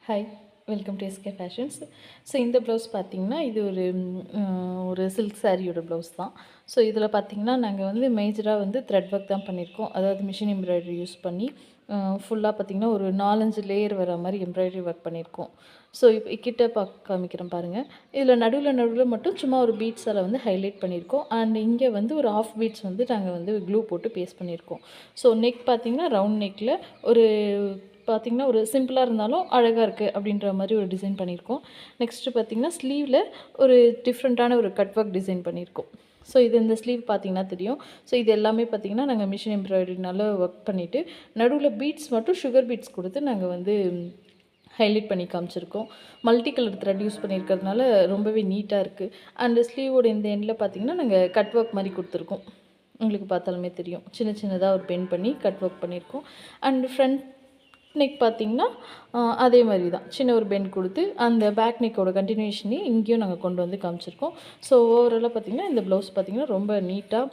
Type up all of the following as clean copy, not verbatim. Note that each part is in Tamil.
Hi, welcome to SK fashions. So இந்த ப்ளவுஸ் பார்த்தீங்கன்னா, இது ஒரு சில்க் சாரியோட ப்ளவுஸ் தான். ஸோ இதில் பார்த்தீங்கன்னா, நாங்கள் வந்து மேஜராக வந்து த்ரெட் ஒர்க் தான் பண்ணியிருக்கோம். அதாவது மிஷின் எம்ப்ராய்டரி யூஸ் பண்ணி ஃபுல்லாக பார்த்தீங்கன்னா, ஒரு 4, 5 லேயர் வர மாரி எம்ப்ராய்டரி ஒர்க் பண்ணியிருக்கோம். ஸோ இப்போ கிட்ட காமிக்கிறேன் பாருங்கள். இதில் நடுவில் மட்டும் சும்மா ஒரு பீட்ஸால் வந்து ஹைலைட் பண்ணியிருக்கோம். அண்ட் இங்கே வந்து ஒரு ஹாஃப் பீட்ஸ் வந்து நாங்கள் வந்து க்ளூ போட்டு பேஸ்ட் பண்ணியிருக்கோம். ஸோ நெக் பார்த்தீங்கன்னா, ரவுண்ட் நெக்கில் ஒரு பார்த்திங்கன்னா ஒரு சிம்பிளாக இருந்தாலும் அழகாக இருக்குது அப்படின்ற மாதிரி ஒரு டிசைன் பண்ணியிருக்கோம். நெக்ஸ்ட்டு பார்த்திங்கன்னா ஸ்லீவில் ஒரு டிஃப்ரெண்ட்டான ஒரு கட் ஒர்க் டிசைன் பண்ணியிருக்கோம். ஸோ இது இந்த ஸ்லீவ் பார்த்திங்கன்னா தெரியும். ஸோ இது எல்லாமே பார்த்திங்கன்னா நாங்கள் மிஷின் எம்ப்ராய்டரினால ஒர்க் பண்ணிவிட்டு நடுவில் பீட்ஸ் மட்டும் சுகர் பீட்ஸ் கொடுத்து நாங்கள் வந்து ஹைலைட் பண்ணி காமிச்சிருக்கோம். மல்டி கலர் த்ரெட் யூஸ் பண்ணியிருக்கிறதுனால ரொம்பவே நீட்டாக இருக்குது. அண்ட் ஸ்லீவோட இந்த எண்டில் பார்த்திங்கன்னா நாங்கள் கட் ஒர்க் மாதிரி கொடுத்துருக்கோம். உங்களுக்கு பார்த்தாலுமே தெரியும். சின்ன சின்னதாக ஒரு பெண்ட் பண்ணி கட் ஒர்க் பண்ணியிருக்கோம். அண்ட் ஃப்ரண்ட் நெக் பார்த்திங்கன்னா அதே மாதிரி தான் சின்ன ஒரு பெண்ட் கொடுத்து அந்த பேக் நெக்கோட கண்டினியூஷனே இங்கேயும் நாங்கள் கொண்டு வந்து காமிச்சிருக்கோம். ஸோ ஓவராலாக பார்த்திங்கன்னா இந்த ப்ளவுஸ் பார்த்திங்கன்னா ரொம்ப நீட்டாக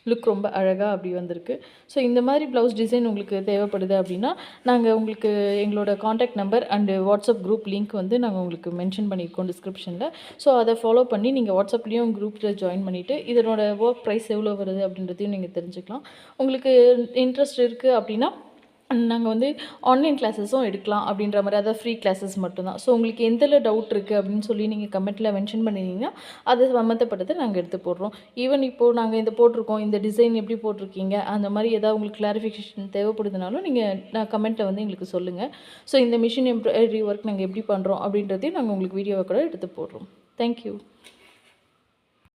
லுக் ரொம்ப அழகாக அப்படி வந்திருக்கு. ஸோ இந்த மாதிரி ப்ளவுஸ் டிசைன் உங்களுக்கு தேவைப்படுது அப்படின்னா நாங்கள் உங்களுக்கு எங்களோட contact number and WhatsApp group link வந்து நாங்கள் உங்களுக்கு மென்ஷன் பண்ணியிருக்கோம் டிஸ்கிரிப்ஷனில். ஸோ அதை ஃபாலோ பண்ணி நீங்கள் வாட்ஸ்அப்லேயும் குரூப்பில் ஜாயின் பண்ணிவிட்டு இதனோட ஒர்க் ப்ரைஸ் எவ்வளோ வருது அப்படின்றதையும் நீங்கள் தெரிஞ்சுக்கலாம். உங்களுக்கு இன்ட்ரெஸ்ட் இருக்குது அப்படின்னா நாங்கள் வந்து ஆன்லைன் கிளாஸஸும் எடுக்கலாம் அப்படின்ற மாதிரி, அதாவது ஃப்ரீ கிளாஸஸ் மட்டும்தான். ஸோ உங்களுக்கு எதில் டவுட் இருக்குது அப்படின்னு சொல்லி நீங்கள் கமெண்ட்டில் மென்ஷன் பண்ணிங்கன்னா அது சம்மந்தப்பட்டதை நாங்கள் எடுத்து போடுறோம். ஈவன் இப்போது நாங்கள் இந்த போட்டிருக்கோம், இந்த டிசைன் எப்படி போட்டிருக்கீங்க, அந்த மாதிரி ஏதாவது உங்களுக்கு கிளாரிஃபிகேஷன் தேவைப்படுதுனாலும் நீங்கள் கமெண்ட்டில் வந்து எங்களுக்கு சொல்லுங்கள். ஸோ இந்த மிஷின் எம்ப்ராய்டரி ஒர்க் நாங்கள் எப்படி பண்ணுறோம் அப்படின்றதையும் நாங்கள் உங்களுக்கு வீடியோவை கூட எடுத்து போடுறோம். தேங்க்யூ.